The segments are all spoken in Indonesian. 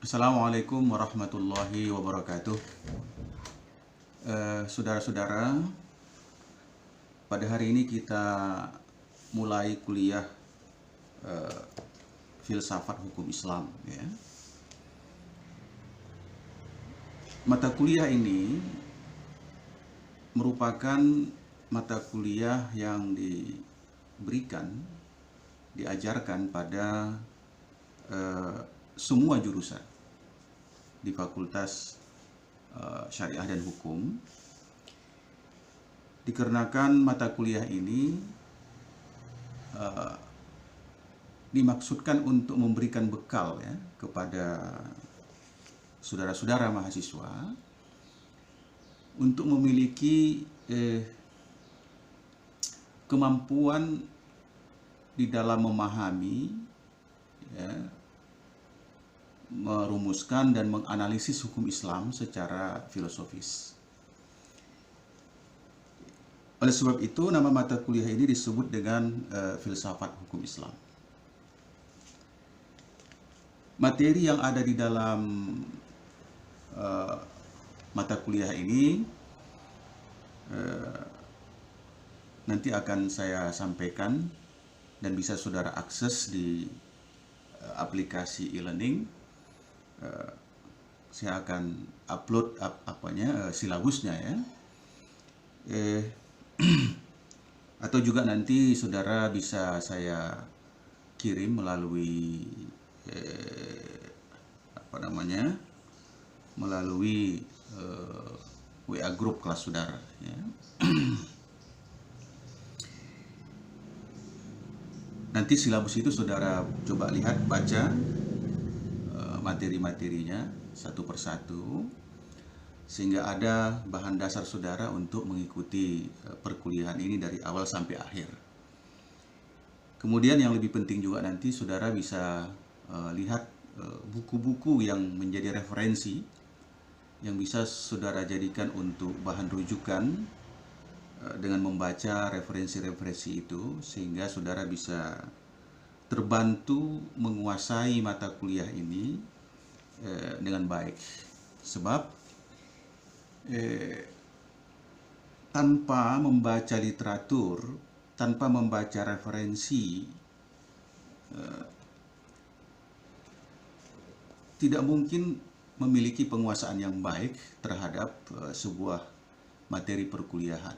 Assalamualaikum warahmatullahi wabarakatuh. Saudara-saudara, pada hari ini kita mulai kuliah filsafat hukum Islam. Ya. Mata kuliah ini merupakan mata kuliah yang diajarkan pada semua jurusan di Fakultas Syariah dan Hukum, dikarenakan mata kuliah ini dimaksudkan untuk memberikan bekal ya kepada saudara-saudara mahasiswa untuk memiliki kemampuan di dalam memahami, ya, merumuskan dan menganalisis hukum Islam secara filosofis. Oleh sebab itu, nama mata kuliah ini disebut dengan filsafat hukum Islam. Materi yang ada di dalam mata kuliah ini nanti akan saya sampaikan dan bisa saudara akses di aplikasi e-learning. Saya akan upload silabusnya ya. Atau juga nanti saudara bisa saya kirim melalui melalui WA grup kelas saudara ya. Nanti silabus itu saudara coba lihat, baca materi-materinya satu persatu, sehingga ada bahan dasar saudara untuk mengikuti perkuliahan ini dari awal sampai akhir. Kemudian yang lebih penting juga nanti saudara bisa lihat buku-buku yang menjadi referensi yang bisa saudara jadikan untuk bahan rujukan dengan membaca referensi-referensi itu, sehingga saudara bisa terbantu menguasai mata kuliah ini dengan baik. Sebab tanpa membaca literatur, tanpa membaca referensi, tidak mungkin memiliki penguasaan yang baik terhadap sebuah materi perkuliahan.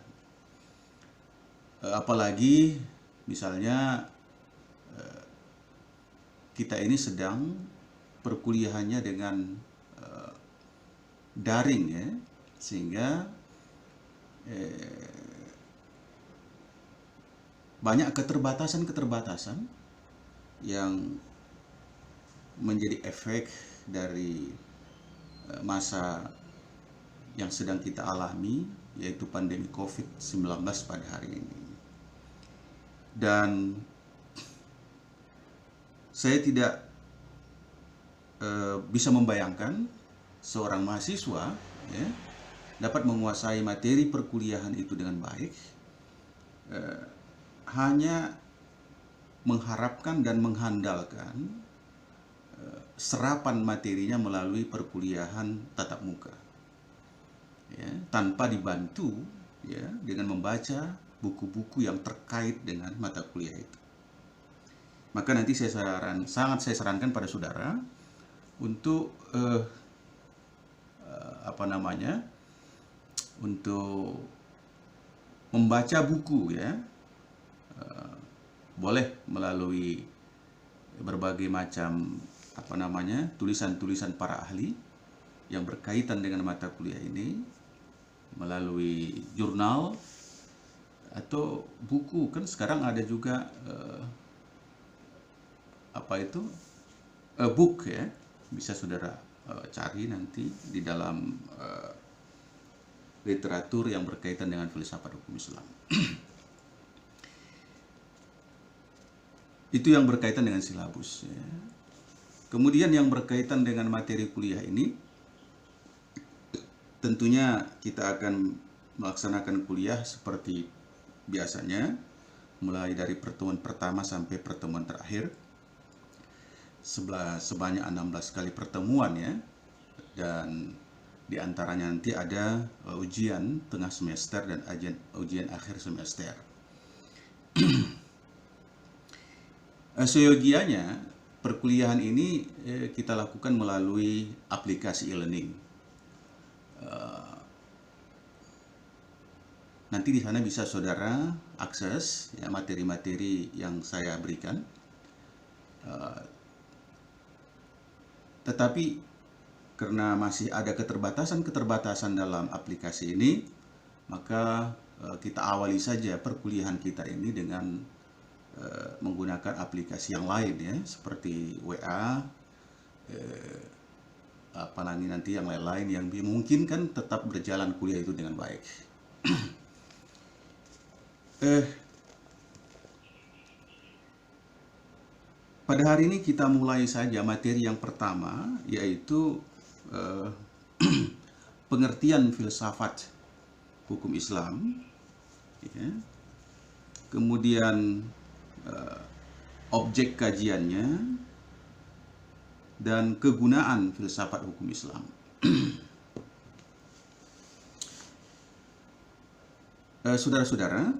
Apalagi misalnya kita ini sedang perkuliahannya dengan daring ya, sehingga banyak keterbatasan yang menjadi efek dari masa yang sedang kita alami, yaitu pandemi COVID-19 pada hari ini. Dan saya tidak bisa membayangkan seorang mahasiswa ya, dapat menguasai materi perkuliahan itu dengan baik hanya mengharapkan dan mengandalkan serapan materinya melalui perkuliahan tatap muka ya, tanpa dibantu ya dengan membaca buku-buku yang terkait dengan mata kuliah itu. Maka nanti sangat saya sarankan pada saudara untuk untuk membaca buku ya, boleh melalui berbagai macam tulisan-tulisan para ahli yang berkaitan dengan mata kuliah ini, melalui jurnal atau buku. Kan sekarang ada juga book ya, bisa saudara cari nanti di dalam literatur yang berkaitan dengan filsafat hukum Islam. Itu yang berkaitan dengan silabus ya. Kemudian yang berkaitan dengan materi kuliah ini, tentunya kita akan melaksanakan kuliah seperti biasanya, mulai dari pertemuan pertama sampai pertemuan terakhir. sebanyak 16 kali pertemuan ya, dan di antaranya nanti ada ujian tengah semester dan ujian akhir semester. Seyogianya perkuliahan ini kita lakukan melalui aplikasi e-learning. Nanti di sana bisa saudara akses ya, materi-materi yang saya berikan. Tetapi karena masih ada keterbatasan dalam aplikasi ini, maka kita awali saja perkuliahan kita ini dengan menggunakan aplikasi yang lain ya, seperti WA, apalagi nanti yang lain-lain yang memungkinkan tetap berjalan kuliah itu dengan baik. Pada hari ini kita mulai saja materi yang pertama, yaitu pengertian filsafat hukum Islam, ya. Kemudian objek kajiannya dan kegunaan filsafat hukum Islam. Saudara-saudara,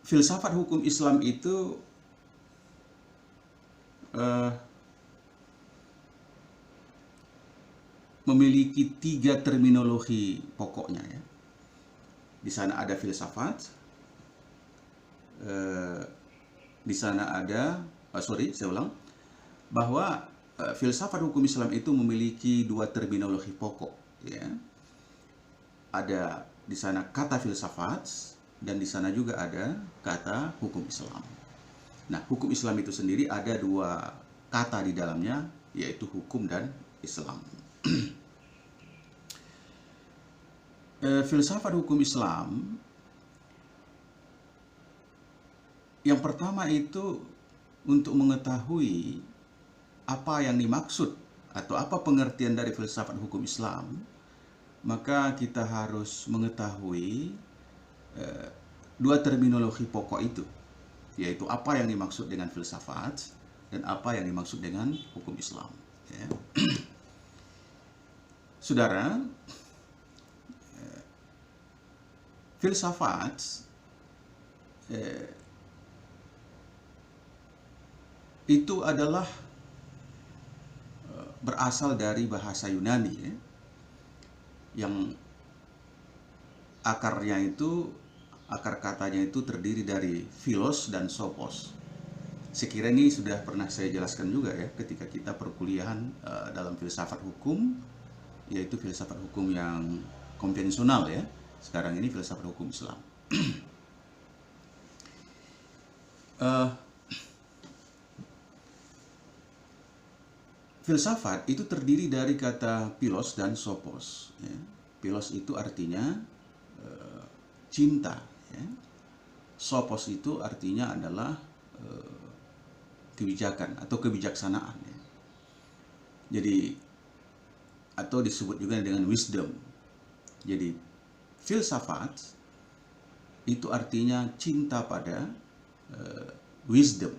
filsafat hukum Islam itu memiliki 3 terminologi pokoknya ya. Di sana ada filsafat, di sana ada, bahwa filsafat hukum Islam itu memiliki 2 terminologi pokok ya. Ada di sana kata filsafat dan di sana juga ada kata hukum Islam. Nah, hukum Islam itu sendiri ada 2 kata di dalamnya, yaitu hukum dan Islam. Filsafat hukum Islam yang pertama itu untuk mengetahui apa yang dimaksud atau apa pengertian dari filsafat hukum Islam, maka kita harus mengetahui 2 terminologi pokok itu, yaitu apa yang dimaksud dengan filsafat dan apa yang dimaksud dengan hukum Islam ya. Saudara, filsafat itu adalah berasal dari bahasa Yunani ya, yang akar katanya itu terdiri dari philos dan sophos. Sekiranya ini sudah pernah saya jelaskan juga ya ketika kita perkuliahan dalam filsafat hukum, yaitu filsafat hukum yang konvensional ya. Sekarang ini filsafat hukum Islam. Filsafat itu terdiri dari kata philos dan sophos ya. Philos itu artinya cinta ya. Sophos itu artinya adalah kebijakan atau kebijaksanaan ya. Jadi atau disebut juga dengan wisdom. Jadi filsafat itu artinya cinta pada wisdom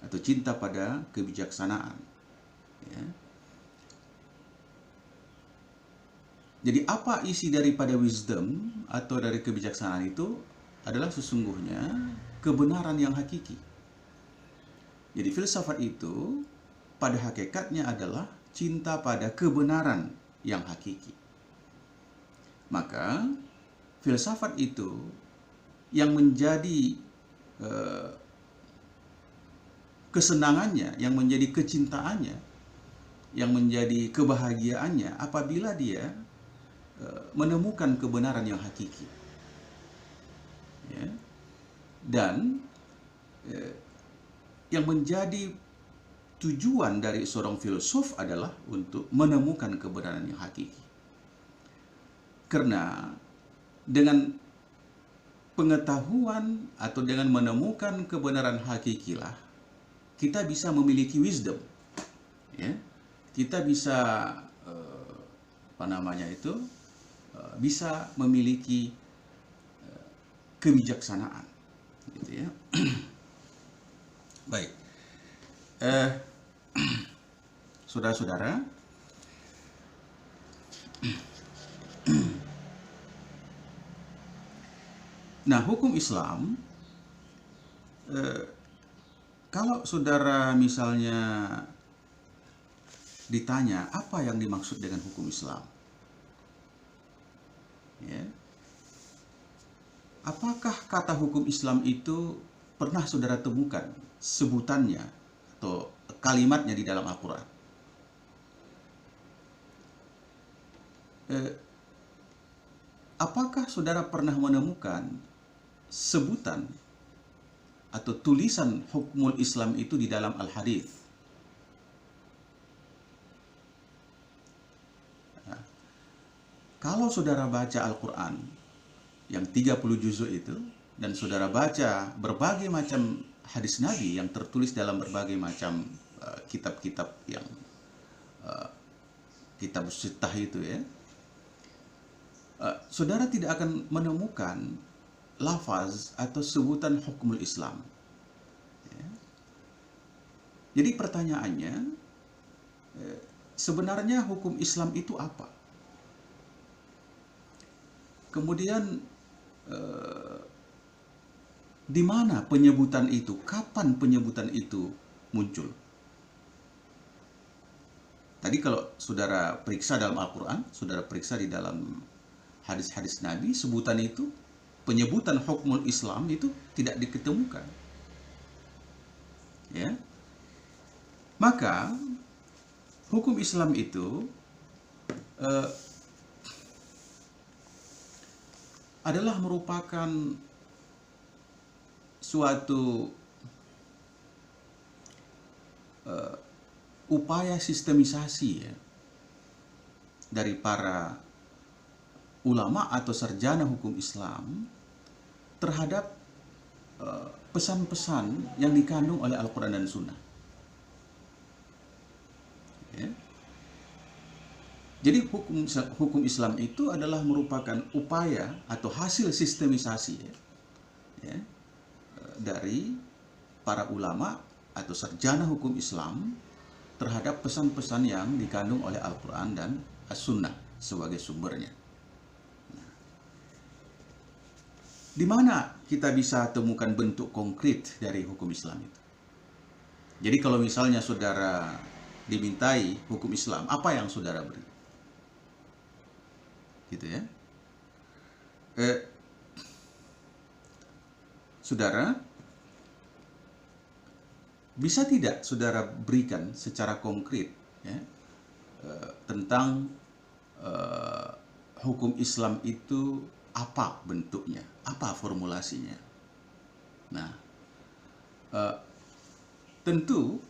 atau cinta pada kebijaksanaan ya. Jadi apa isi daripada wisdom atau dari kebijaksanaan itu adalah sesungguhnya kebenaran yang hakiki. Jadi filsafat itu pada hakikatnya adalah cinta pada kebenaran yang hakiki. Maka filsafat itu yang menjadi kesenangannya, yang menjadi kecintaannya, yang menjadi kebahagiaannya apabila dia menemukan kebenaran yang hakiki ya. Dan yang menjadi tujuan dari seorang filsuf adalah untuk menemukan kebenaran yang hakiki. Karena dengan pengetahuan atau dengan menemukan kebenaran hakikilah kita bisa memiliki wisdom ya. Kita bisa bisa memiliki kebijaksanaan gitu ya. Baik, saudara-saudara, nah hukum Islam, kalau saudara misalnya ditanya apa yang dimaksud dengan hukum Islam, ya, apakah kata hukum Islam itu pernah saudara temukan sebutannya atau kalimatnya di dalam Al-Quran? Apakah saudara pernah menemukan sebutan atau tulisan hukmul Islam itu di dalam Al-Hadits? Nah, kalau saudara baca Al-Quran yang 30 juzuk itu, dan saudara baca berbagai macam hadis Nabi yang tertulis dalam berbagai macam kitab-kitab yang kitab Sittah itu, ya, saudara tidak akan menemukan lafaz atau sebutan hukmul Islam. Ya. Jadi pertanyaannya, sebenarnya hukum Islam itu apa? Kemudian di mana penyebutan itu? Kapan penyebutan itu muncul? Tadi kalau saudara periksa dalam Al-Quran, saudara periksa di dalam hadis-hadis Nabi, sebutan itu, penyebutan hukmul Islam itu tidak diketemukan. Ya. Maka hukum Islam itu adalah merupakan suatu upaya sistemisasi, ya, dari para ulama atau sarjana hukum Islam terhadap pesan-pesan yang dikandung oleh Al-Quran dan Sunnah. Ya. Jadi hukum Islam itu adalah merupakan upaya atau hasil sistemisasi, ya, dari para ulama atau sarjana hukum Islam terhadap pesan-pesan yang dikandung oleh Al-Quran dan As-Sunnah sebagai sumbernya. Di mana kita bisa temukan bentuk konkret dari hukum Islam itu? Jadi kalau misalnya saudara dimintai hukum Islam, apa yang saudara beri? Gitu, ya. Saudara, bisa tidak saudara berikan secara konkret, ya, tentang hukum Islam itu apa bentuknya, apa formulasinya? Nah, tentu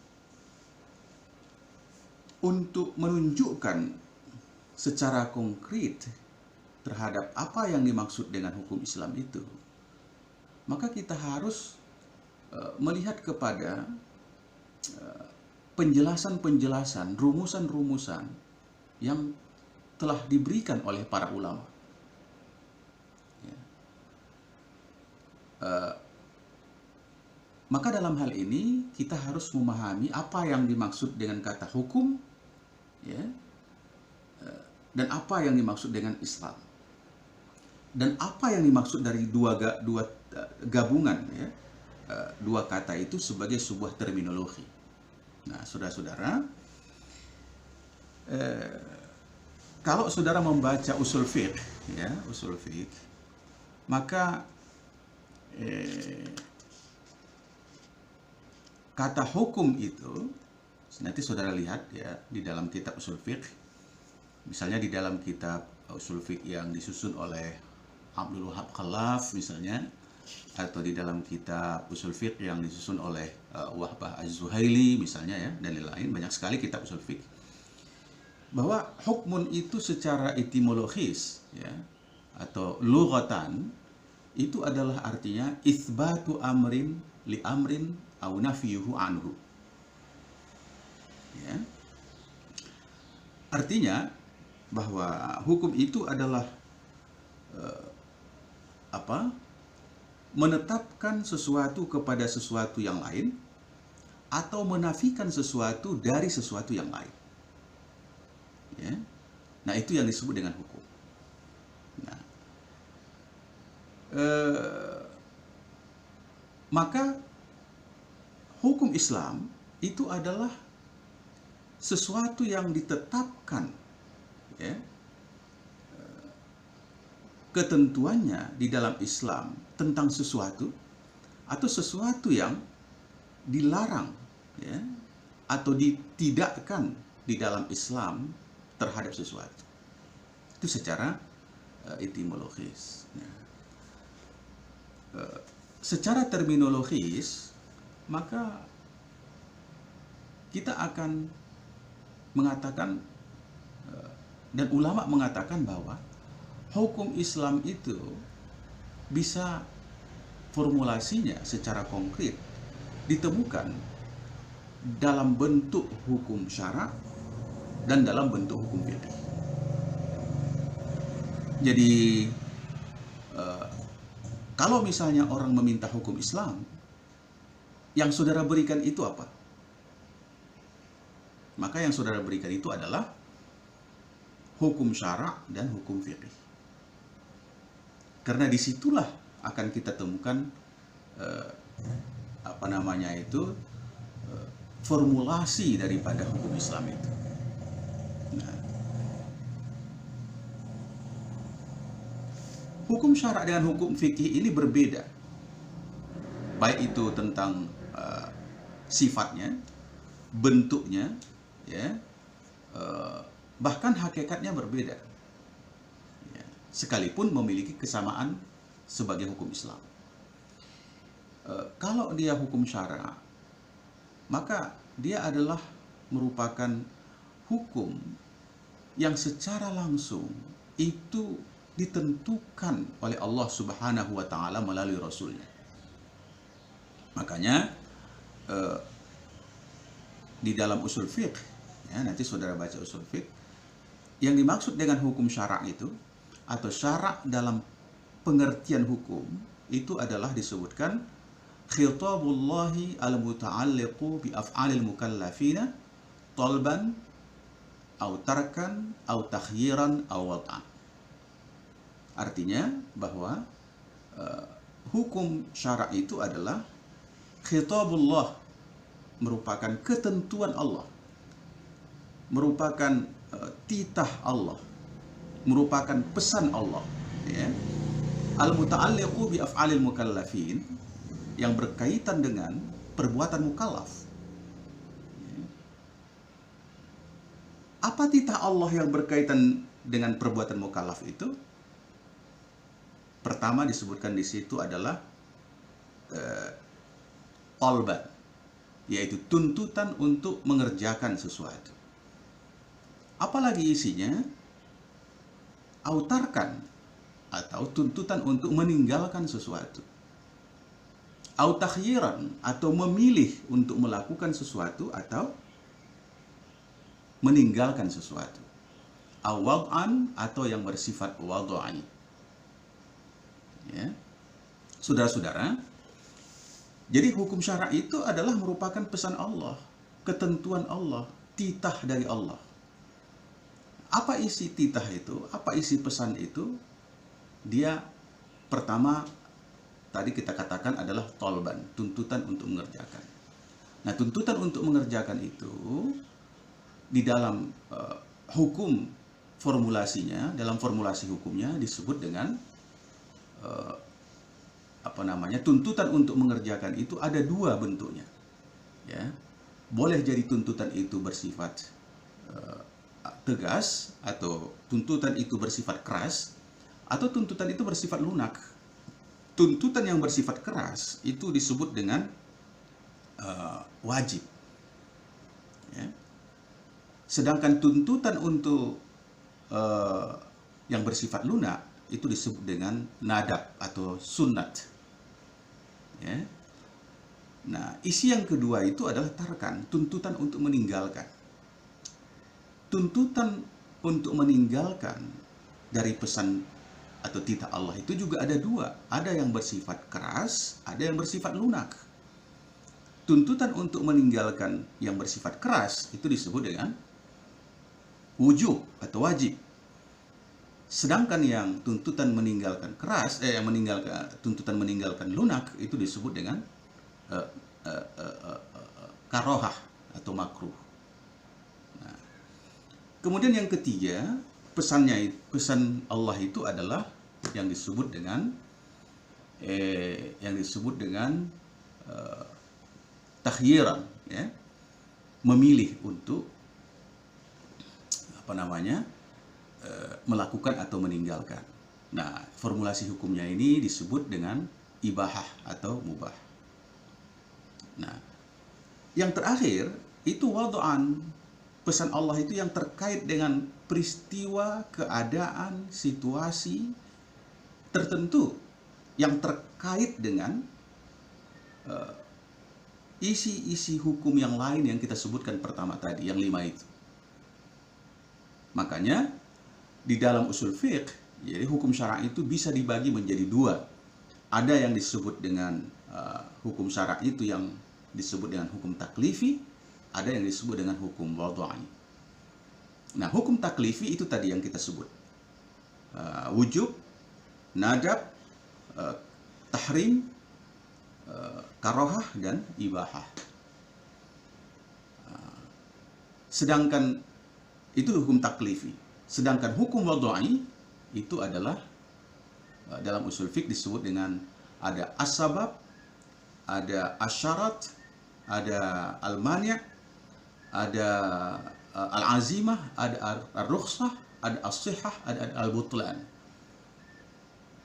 untuk menunjukkan secara konkret terhadap apa yang dimaksud dengan hukum Islam itu, maka kita harus melihat kepada penjelasan-penjelasan, rumusan-rumusan yang telah diberikan oleh para ulama. Maka dalam hal ini kita harus memahami apa yang dimaksud dengan kata hukum, ya, dan apa yang dimaksud dengan Islam, dan apa yang dimaksud dari dua gabungan, ya, dua kata itu sebagai sebuah terminologi. Nah, saudara-saudara, kalau saudara membaca usul fiqh, ya, usul fiqh, maka kata hukum itu nanti saudara lihat, ya, di dalam kitab usul fiqh, misalnya di dalam kitab usul fiqh yang disusun oleh Abdul Wahab Khalaf misalnya, atau di dalam kitab usul fiqh yang disusun oleh Wahbah Az-Zuhaili misalnya, ya, dan lain-lain, banyak sekali kitab usul fiqh, bahwa hukmun itu secara etimologis, ya, atau lughatan, itu adalah artinya itsbatu amrin li amrin au nafyuhu anhu. Ya. Artinya bahwa hukum itu adalah menetapkan sesuatu kepada sesuatu yang lain, atau menafikan sesuatu dari sesuatu yang lain. Ya. Nah, itu yang disebut dengan hukum. Nah, maka hukum Islam itu adalah sesuatu yang ditetapkan, ya, ketentuannya di dalam Islam tentang sesuatu atau sesuatu yang dilarang, ya, atau ditidakkan di dalam Islam terhadap sesuatu. Itu secara etimologis. Ya. Secara terminologis, maka kita akan mengatakan, dan ulama mengatakan bahwa hukum Islam itu bisa formulasinya secara konkret ditemukan dalam bentuk hukum syara dan dalam bentuk hukum fikih. Jadi kalau misalnya orang meminta hukum Islam, yang saudara berikan itu apa? Maka yang saudara berikan itu adalah hukum syara dan hukum fikih. Karena disitulah akan kita temukan formulasi daripada hukum Islam itu. Nah, hukum syara dengan hukum fikih ini berbeda, baik itu tentang sifatnya, bentuknya, ya, bahkan hakikatnya berbeda, ya, sekalipun memiliki kesamaan sebagai hukum Islam. Kalau dia hukum syara, maka dia adalah merupakan hukum yang secara langsung itu ditentukan oleh Allah Subhanahu wa Ta'ala melalui Rasulnya. Makanya di dalam usul fiqh, ya, nanti saudara baca usul fiqh, yang dimaksud dengan hukum syara' itu atau syara' dalam pengertian hukum itu adalah disebutkan khitabullahi al-muta'alliqu bi af'alil mukallafina talban au tarkan au takhyiran au wad'an. Artinya bahwa hukum syara' itu adalah khitabullah, merupakan ketentuan Allah, merupakan titah Allah, merupakan pesan Allah, ya. Al-muta'alliqu bi af'alil mukallafin, yang berkaitan dengan perbuatan mukallaf. Ya. Apa titah Allah yang berkaitan dengan perbuatan mukallaf itu? Pertama disebutkan di situ adalah talban, yaitu tuntutan untuk mengerjakan sesuatu. Apalagi isinya? Autarkan, atau tuntutan untuk meninggalkan sesuatu. Autakhyiran, atau memilih untuk melakukan sesuatu atau meninggalkan sesuatu. Awad'an, atau yang bersifat wad'ani. Ya. Saudara-saudara, jadi hukum syara' itu adalah merupakan pesan Allah, ketentuan Allah, titah dari Allah. Apa isi titah itu? Apa isi pesan itu? Dia pertama tadi kita katakan adalah tolban, tuntutan untuk mengerjakan. Nah, tuntutan untuk mengerjakan itu di dalam hukum formulasinya, dalam formulasi hukumnya disebut dengan tuntutan untuk mengerjakan itu ada dua bentuknya, ya. Boleh jadi tuntutan itu bersifat tegas, atau tuntutan itu bersifat keras, atau tuntutan itu bersifat lunak. Tuntutan yang bersifat keras itu disebut dengan wajib, ya. Sedangkan tuntutan untuk yang bersifat lunak itu disebut dengan nadab atau sunnat, ya. Nah, isi yang kedua itu adalah tarkan, tuntutan untuk meninggalkan. Tuntutan untuk meninggalkan dari pesan atau titah Allah itu juga ada dua. Ada yang bersifat keras, ada yang bersifat lunak. tuntutan untuk meninggalkan yang bersifat keras itu disebut dengan wujub atau wajib. Sedangkan yang tuntutan meninggalkan keras, tuntutan meninggalkan lunak itu disebut dengan karohah atau makruh. Nah, kemudian yang ketiga, pesan Allah itu adalah yang disebut dengan takhyiran, ya, memilih untuk melakukan atau meninggalkan. Nah, formulasi hukumnya ini disebut dengan ibahah atau mubah. Nah, yang terakhir itu wad'an. Pesan Allah itu yang terkait dengan peristiwa, keadaan, situasi tertentu yang terkait dengan isi-isi hukum yang lain yang kita sebutkan pertama tadi, yang 5 itu. Makanya di dalam usul fiqh, jadi hukum syara' itu bisa dibagi menjadi 2. Ada yang disebut dengan hukum syara' itu yang disebut dengan hukum taklifi, ada yang disebut dengan hukum wad'i. Nah, hukum taklifi itu tadi yang kita sebut. Wujub, nadab, tahrim, karohah, dan ibahah. Sedangkan itu hukum taklifi. Sedangkan hukum wad'i itu adalah dalam usul fiqh disebut dengan ada as-sabab, ada asyarat, ada al-mani', ada al-azimah, ada ar-rukhsah, ada as-sihah, ada al-butlan.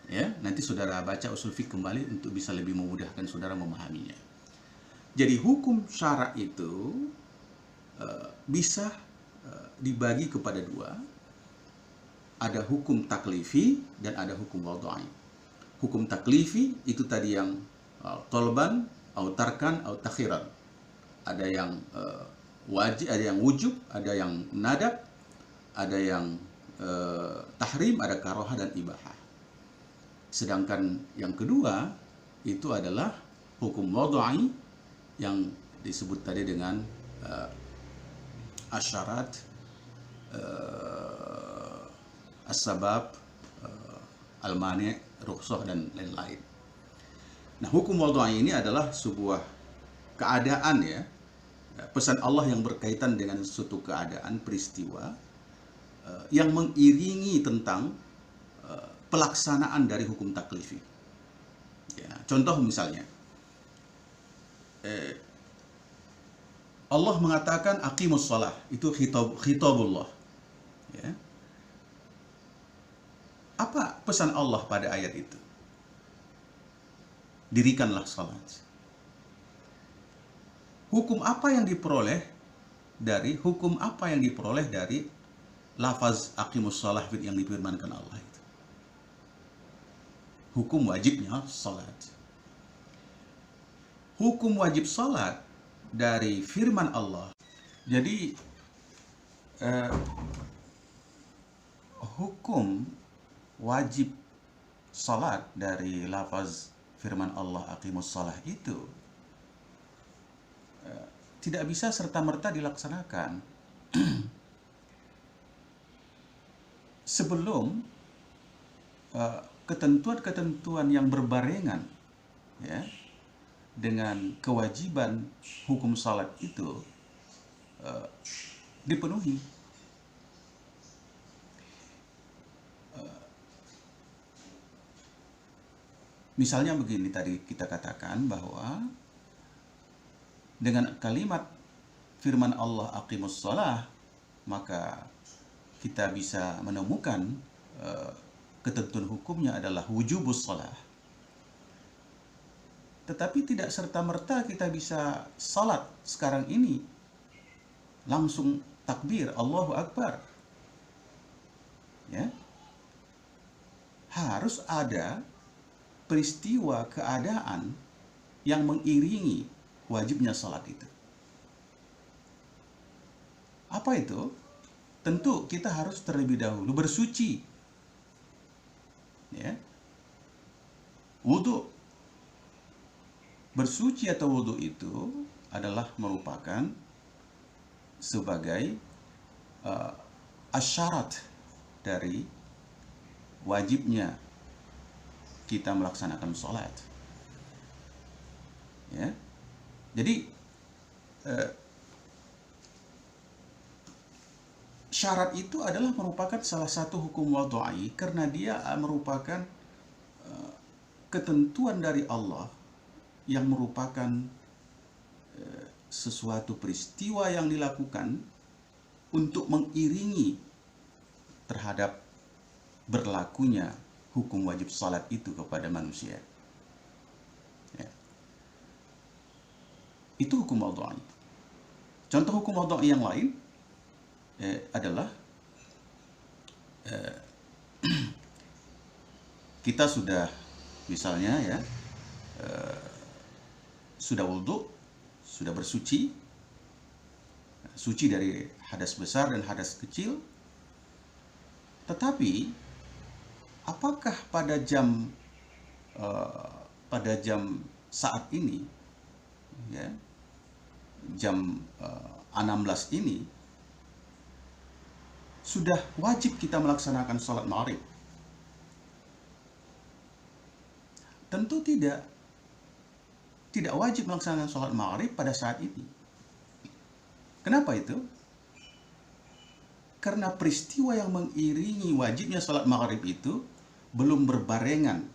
Ya, nanti saudara baca usul fiqh kembali untuk bisa lebih memudahkan saudara memahaminya. Jadi hukum syara' itu bisa dibagi kepada 2. Ada hukum taklifi dan ada hukum wad'i. Hukum taklifi itu tadi yang tolban, atau tarkan, atau takhiran. Ada yang wajib, ada yang wujub, ada yang nadab, ada yang tahrim, ada karohah dan ibahah. Sedangkan yang kedua itu adalah hukum wad'i yang disebut tadi dengan asyarat, as-sabab, al-mani', rukhsah, dan lain-lain. Nah, hukum wad'i ini adalah sebuah keadaan, ya, pesan Allah yang berkaitan dengan suatu keadaan, peristiwa yang mengiringi tentang pelaksanaan dari hukum taklifi. Ya, contoh misalnya, Allah mengatakan aqimus shalah, itu khitabullah. Ya. Apa pesan Allah pada ayat itu? Dirikanlah salat. Hukum apa yang diperoleh dari lafaz aqimus shalah yang difirmankan Allah itu? Hukum wajibnya salat. Hukum wajib salat dari firman Allah. Jadi hukum wajib salat dari lafaz firman Allah aqimus shalah itu tidak bisa serta-merta dilaksanakan sebelum ketentuan-ketentuan yang berbarengan, ya, dengan kewajiban hukum salat itu dipenuhi. Misalnya begini, tadi kita katakan bahwa dengan kalimat firman Allah aqimus shalah, maka kita bisa menemukan ketentuan hukumnya adalah wujubus shalah. Tetapi tidak serta-merta kita bisa salat sekarang ini langsung takbir Allahu Akbar. Ya. Harus ada peristiwa, keadaan yang mengiringi wajibnya salat itu. Apa itu? Tentu kita harus terlebih dahulu bersuci. Ya. Wudu. Bersuci atau wudu itu adalah merupakan sebagai asyarat dari wajibnya kita melaksanakan sholat. Ya, jadi syarat itu adalah merupakan salah satu hukum wadha'i karena dia merupakan ketentuan dari Allah yang merupakan sesuatu peristiwa yang dilakukan untuk mengiringi terhadap berlakunya hukum wajib salat itu kepada manusia. Ya. Itu hukum wadha'i. Contoh hukum wadha'i yang lain adalah kita sudah misalnya ya sudah wudhu, sudah bersuci, suci dari hadas besar dan hadas kecil, tetapi apakah pada jam saat ini ya, jam 16 ini sudah wajib kita melaksanakan sholat maghrib? Tentu tidak. Tidak wajib melaksanakan sholat maghrib pada saat ini. Kenapa itu? Karena peristiwa yang mengiringi wajibnya sholat maghrib itu belum berbarengan,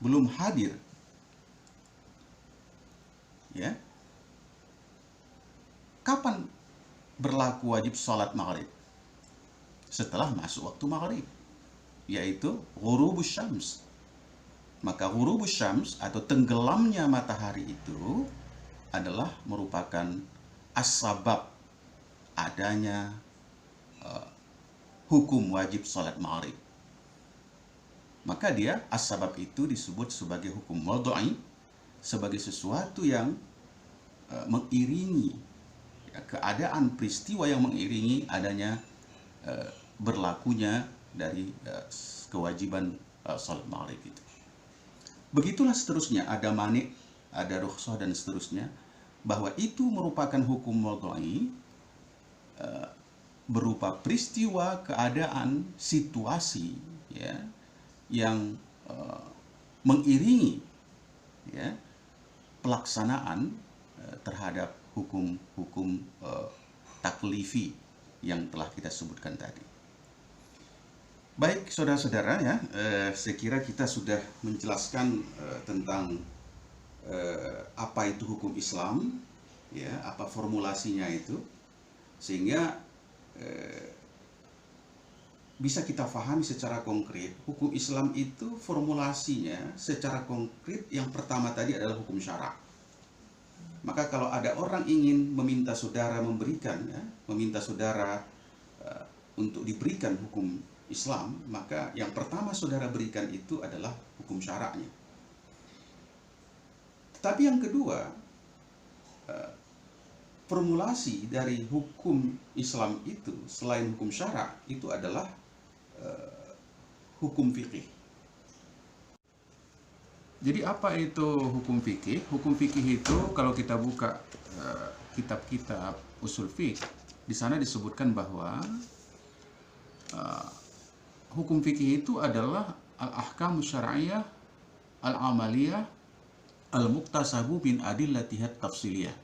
belum hadir. Ya. Kapan berlaku wajib sholat maghrib? Setelah masuk waktu maghrib, yaitu ghurubus syams. Maka ghurubus syams atau tenggelamnya matahari itu adalah merupakan as-sabab adanya hukum wajib sholat maghrib. Maka dia as-sabab itu disebut sebagai hukum wadha'i, sebagai sesuatu yang mengiringi keadaan peristiwa yang mengiringi adanya berlakunya dari kewajiban sholat maghrib itu. Begitulah seterusnya, ada mani', ada rukhsah dan seterusnya, bahwa itu merupakan hukum wadha'i berupa peristiwa, keadaan, situasi ya, yang mengiringi ya, pelaksanaan terhadap hukum-hukum taklifi yang telah kita sebutkan tadi. Baik saudara-saudara ya, saya kira kita sudah menjelaskan tentang apa itu hukum Islam, ya, apa formulasinya itu, sehingga bisa kita pahami secara konkret. Hukum Islam itu formulasinya secara konkret yang pertama tadi adalah hukum syara'. Maka kalau ada orang ingin meminta saudara memberikan, ya, meminta saudara untuk diberikan hukum Islam, maka yang pertama saudara berikan itu adalah hukum syara'nya. Tetapi yang kedua, formulasi dari hukum Islam itu selain hukum syara' itu adalah hukum fikih. Jadi apa itu hukum fikih? Hukum fikih itu kalau kita buka kitab-kitab usul fiqh, di sana disebutkan bahwa hukum fikih itu adalah al-ahkam syar'iyyah al-amaliyah al-muqtasabu min adillatihat tafsiliyah.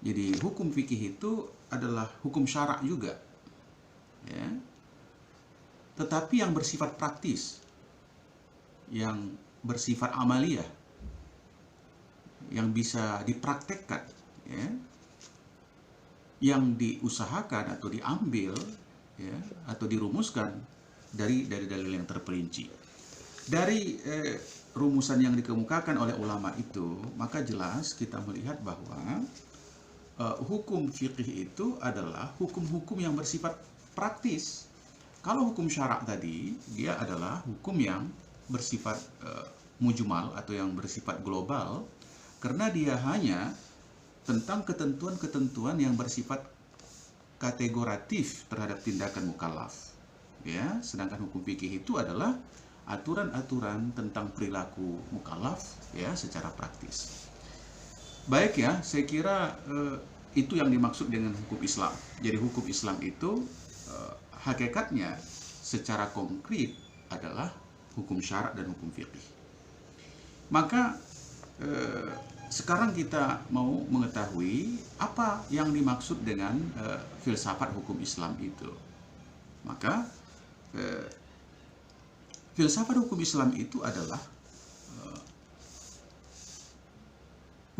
Jadi hukum fikih itu adalah hukum syara' juga, ya, tetapi yang bersifat praktis, yang bersifat amaliyah, yang bisa dipraktekkan, ya, yang diusahakan atau diambil, ya, atau dirumuskan dari dalil yang terperinci. Dari rumusan yang dikemukakan oleh ulama itu, maka jelas kita melihat bahwa hukum fikih itu adalah hukum-hukum yang bersifat praktis. Kalau hukum syara' tadi, dia adalah hukum yang bersifat mujmal atau yang bersifat global, karena dia hanya tentang ketentuan-ketentuan yang bersifat kategoratif terhadap tindakan mukallaf. Ya, sedangkan hukum fikih itu adalah aturan-aturan tentang perilaku mukallaf, ya, secara praktis. Baik ya, saya kira itu yang dimaksud dengan hukum Islam. Jadi hukum Islam itu hakikatnya secara konkret adalah hukum syara dan hukum fikih. Maka sekarang kita mau mengetahui apa yang dimaksud dengan filsafat hukum Islam itu. Maka filsafat hukum Islam itu adalah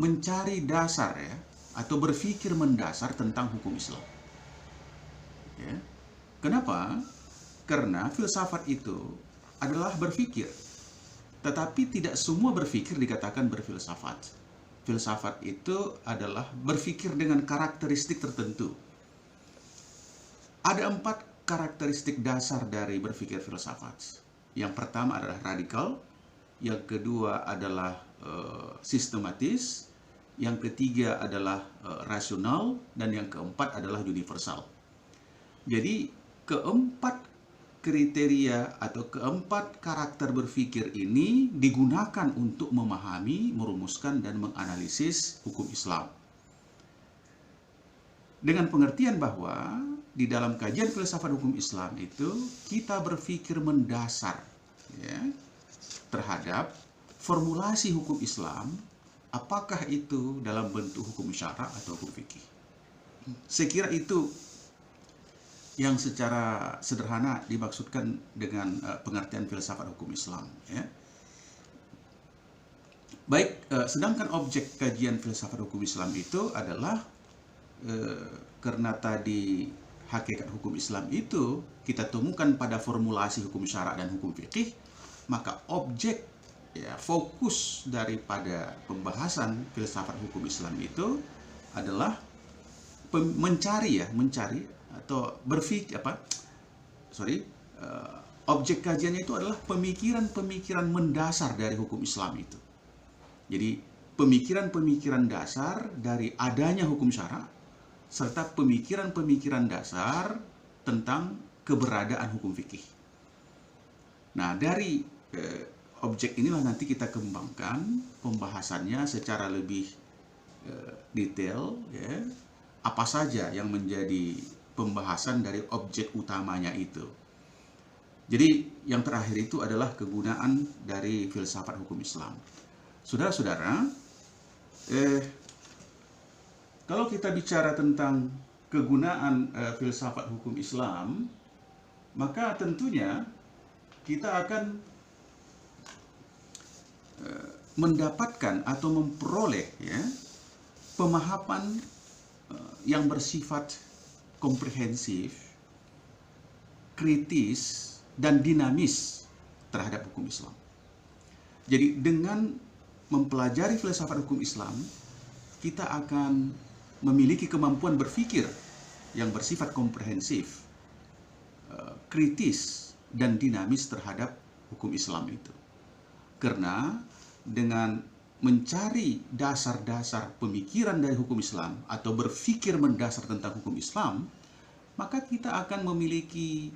mencari dasar ya, atau berpikir mendasar tentang hukum Islam. Ya. Kenapa? Karena filsafat itu adalah berpikir, tetapi tidak semua berpikir dikatakan berfilsafat. Filsafat itu adalah berpikir dengan karakteristik tertentu. Ada 4 karakteristik dasar dari berpikir filsafat. Yang pertama adalah radikal, yang kedua adalah sistematis, yang ketiga adalah rasional, dan yang keempat adalah universal. Jadi keempat kriteria atau keempat karakter berpikir ini digunakan untuk memahami, merumuskan, dan menganalisis hukum Islam. Dengan pengertian bahwa di dalam kajian filsafat hukum Islam itu kita berpikir mendasar ya, terhadap formulasi hukum Islam, apakah itu dalam bentuk hukum syara atau hukum fikih. Saya kira itu yang secara sederhana dimaksudkan dengan pengertian filsafat hukum Islam. Ya. Baik, sedangkan objek kajian filsafat hukum Islam itu adalah karena tadi hakikat hukum Islam itu kita temukan pada formulasi hukum syara dan hukum fikih, maka objek ya, fokus daripada pembahasan filsafat hukum Islam itu adalah mencari atau berpikir objek kajiannya itu adalah pemikiran-pemikiran mendasar dari hukum Islam itu. Jadi pemikiran-pemikiran dasar dari adanya hukum syara serta pemikiran-pemikiran dasar tentang keberadaan hukum fikih. Nah, dari objek inilah nanti kita kembangkan pembahasannya secara lebih detail ya, apa saja yang menjadi pembahasan dari objek utamanya itu. Jadi yang terakhir itu adalah kegunaan dari filsafat hukum Islam. Saudara-saudara, kalau kita bicara tentang kegunaan filsafat hukum Islam, maka tentunya kita akan mendapatkan atau memperoleh ya, pemahaman yang bersifat komprehensif, kritis, dan dinamis terhadap hukum Islam. Jadi dengan mempelajari filsafat hukum Islam, kita akan memiliki kemampuan berpikir yang bersifat komprehensif, kritis, dan dinamis terhadap hukum Islam itu. Karena dengan mencari dasar-dasar pemikiran dari hukum Islam atau berpikir mendasar tentang hukum Islam, maka kita akan memiliki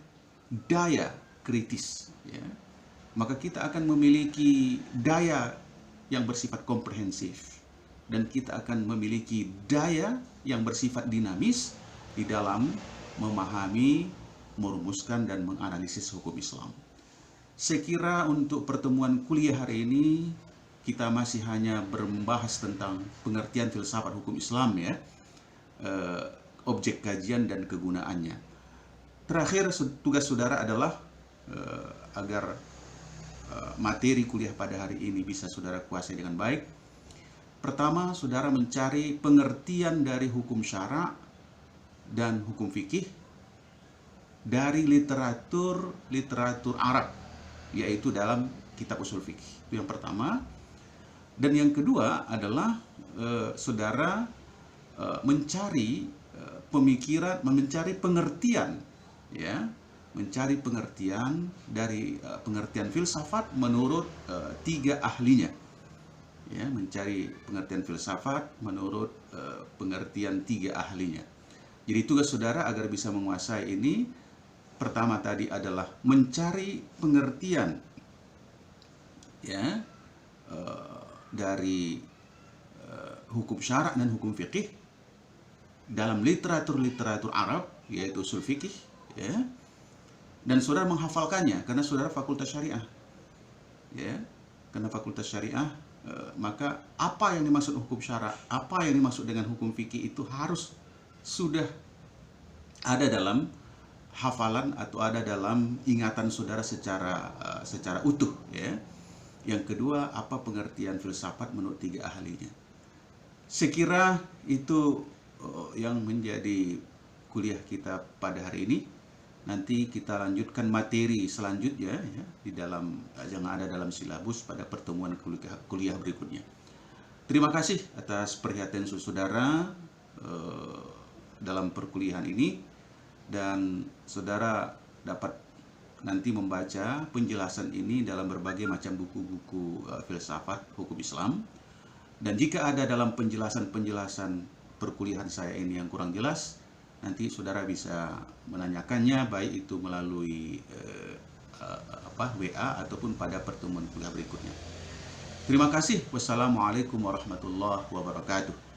daya kritis ya. Maka kita akan memiliki daya yang bersifat komprehensif, dan kita akan memiliki daya yang bersifat dinamis di dalam memahami, merumuskan, dan menganalisis hukum Islam. Saya kira untuk pertemuan kuliah hari ini kita masih hanya membahas tentang pengertian filsafat hukum Islam ya, objek kajian dan kegunaannya. Terakhir, tugas saudara adalah agar materi kuliah pada hari ini bisa saudara kuasai dengan baik. Pertama, saudara mencari pengertian dari hukum syara dan hukum fikih dari literatur Arab, yaitu dalam kitab usul fikih. Itu yang pertama. Dan yang kedua adalah saudara mencari pemikiran, mencari pengertian ya, mencari pengertian dari pengertian filsafat menurut 3 ahlinya. Ya, mencari pengertian filsafat menurut pengertian 3 ahlinya. Jadi tugas saudara agar bisa menguasai ini, pertama tadi adalah mencari pengertian ya dari hukum syara' dan hukum fikih dalam literatur Arab, yaitu usul fikih, ya. Dan saudara menghafalkannya karena saudara fakultas syariah, ya. Karena fakultas syariah, maka apa yang dimaksud hukum syara', apa yang dimaksud dengan hukum fikih itu harus sudah ada dalam hafalan atau ada dalam ingatan saudara secara utuh, ya. Yang kedua, apa pengertian filsafat menurut tiga ahlinya. Sekira itu yang menjadi kuliah kita pada hari ini. Nanti kita lanjutkan materi selanjutnya, ya, di dalam yang ada dalam silabus pada pertemuan kuliah berikutnya. Terima kasih atas perhatian saudara dalam perkuliahan ini, dan saudara dapat nanti membaca penjelasan ini dalam berbagai macam buku-buku filsafat hukum Islam. Dan jika ada dalam penjelasan perkuliahan saya ini yang kurang jelas, nanti saudara bisa menanyakannya, baik itu melalui WA ataupun pada pertemuan kuliah berikutnya. Terima kasih. Wassalamualaikum warahmatullahi wabarakatuh.